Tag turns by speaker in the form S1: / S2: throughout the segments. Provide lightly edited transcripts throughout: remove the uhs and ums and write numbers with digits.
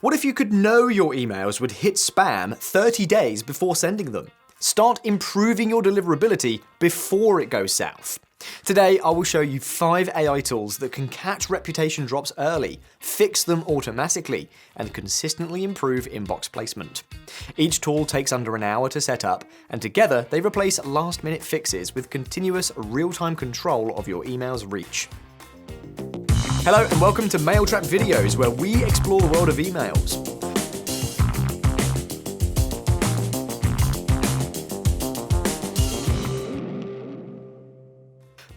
S1: What if you could know your emails would hit spam 30 days before sending them? Start improving your deliverability before it goes south. Today, I will show you 5 AI tools that can catch reputation drops early, fix them automatically, and consistently improve inbox placement. Each tool takes under an hour to set up, and together they replace last-minute fixes with continuous real-time control of your email's reach. Hello and welcome to Mailtrap videos, where we explore the world of emails.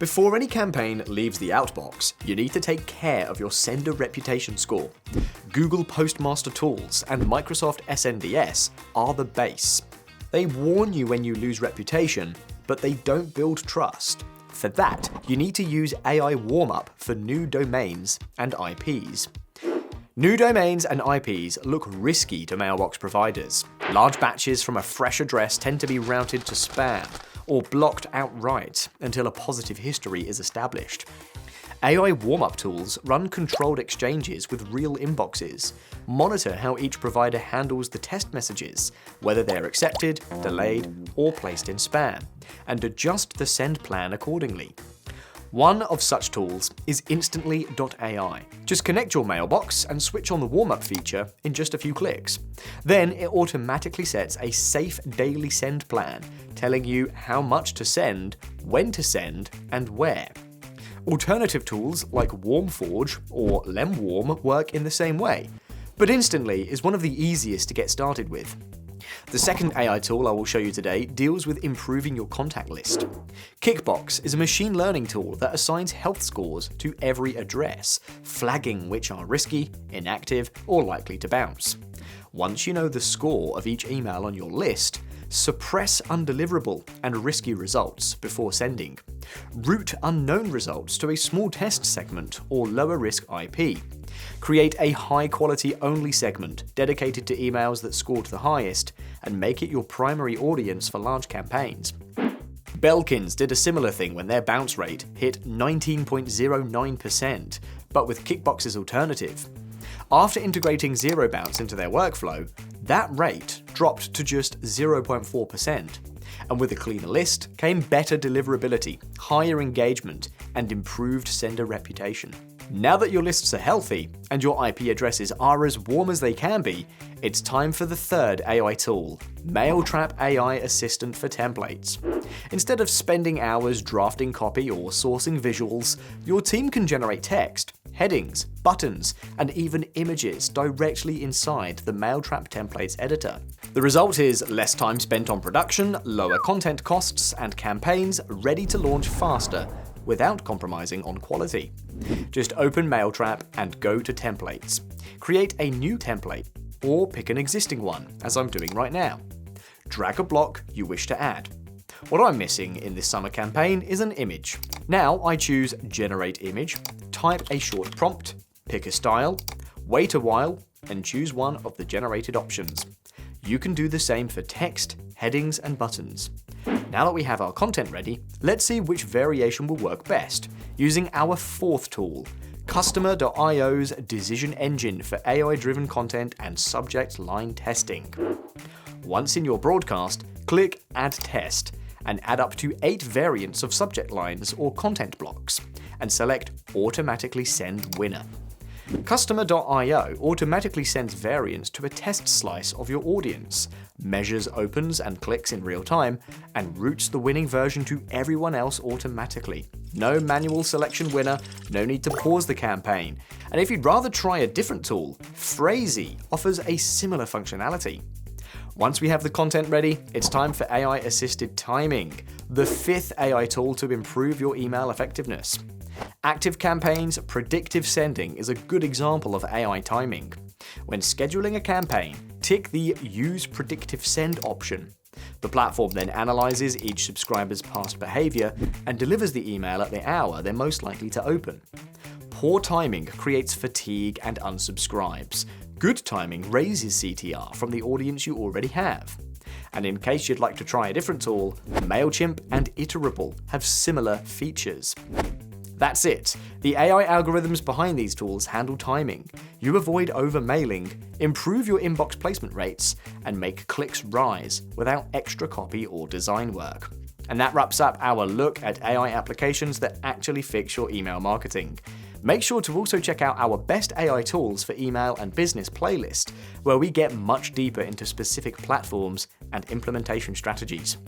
S1: Before any campaign leaves the outbox, you need to take care of your sender reputation score. Google Postmaster Tools and Microsoft SNDS are the base. They warn you when you lose reputation, but they don't build trust. For that, you need to use AI Warm-Up for new domains and IPs. New domains and IPs look risky to mailbox providers. Large batches from a fresh address tend to be routed to spam, or blocked outright until a positive history is established. AI warm-up tools run controlled exchanges with real inboxes, monitor how each provider handles the test messages, whether they're accepted, delayed, or placed in spam, and adjust the send plan accordingly. One of such tools is Instantly.ai. Just connect your mailbox and switch on the warm-up feature in just a few clicks. Then it automatically sets a safe daily send plan, telling you how much to send, when to send, and where. Alternative tools like WarmForge or LemWarm work in the same way, but Instantly is one of the easiest to get started with. The second AI tool I will show you today deals with improving your contact list. Kickbox is a machine learning tool that assigns health scores to every address, flagging which are risky, inactive, or likely to bounce. Once you know the score of each email on your list, suppress undeliverable and risky results before sending. Route unknown results to a small test segment or lower risk IP. Create a high quality only segment dedicated to emails that scored the highest, and make it your primary audience for large campaigns. Belkin's did a similar thing when their bounce rate hit 19.09%, but with Kickbox's alternative. After integrating zero bounce into their workflow, that rate dropped to just 0.4%. And with a cleaner list came better deliverability, higher engagement, and improved sender reputation. Now that your lists are healthy and your IP addresses are as warm as they can be, it's time for the third AI tool, Mailtrap AI Assistant for Templates. Instead of spending hours drafting copy or sourcing visuals, your team can generate text, headings, buttons, and even images directly inside the Mailtrap templates editor. The result is less time spent on production, lower content costs, and campaigns ready to launch faster without compromising on quality. Just open Mailtrap and go to Templates. Create a new template, or pick an existing one, as I'm doing right now. Drag a block you wish to add. What I'm missing in this summer campaign is an image. Now I choose Generate Image, type a short prompt, pick a style, wait a while, and choose one of the generated options. You can do the same for text, headings, and buttons. Now that we have our content ready, let's see which variation will work best, using our fourth tool, Customer.io's decision engine for AI-driven content and subject line testing. Once in your broadcast, click Add Test, and add up to 8 variants of subject lines or content blocks, and select Automatically Send Winner. Customer.io automatically sends variants to a test slice of your audience, measures opens and clicks in real time, and routes the winning version to everyone else automatically. No manual selection winner, no need to pause the campaign. And if you'd rather try a different tool, Phrasey offers a similar functionality. Once we have the content ready, it's time for AI-assisted timing, the 5th AI tool to improve your email effectiveness. ActiveCampaign's predictive sending is a good example of AI timing. When scheduling a campaign, tick the Use Predictive Send option. The platform then analyzes each subscriber's past behavior and delivers the email at the hour they're most likely to open. Poor timing creates fatigue and unsubscribes. Good timing raises CTR from the audience you already have. And in case you'd like to try a different tool, MailChimp and Iterable have similar features. That's it. The AI algorithms behind these tools handle timing. You avoid over-mailing, improve your inbox placement rates, and make clicks rise without extra copy or design work. And that wraps up our look at AI applications that actually fix your email marketing. Make sure to also check out our best AI tools for email and business playlist, where we get much deeper into specific platforms and implementation strategies.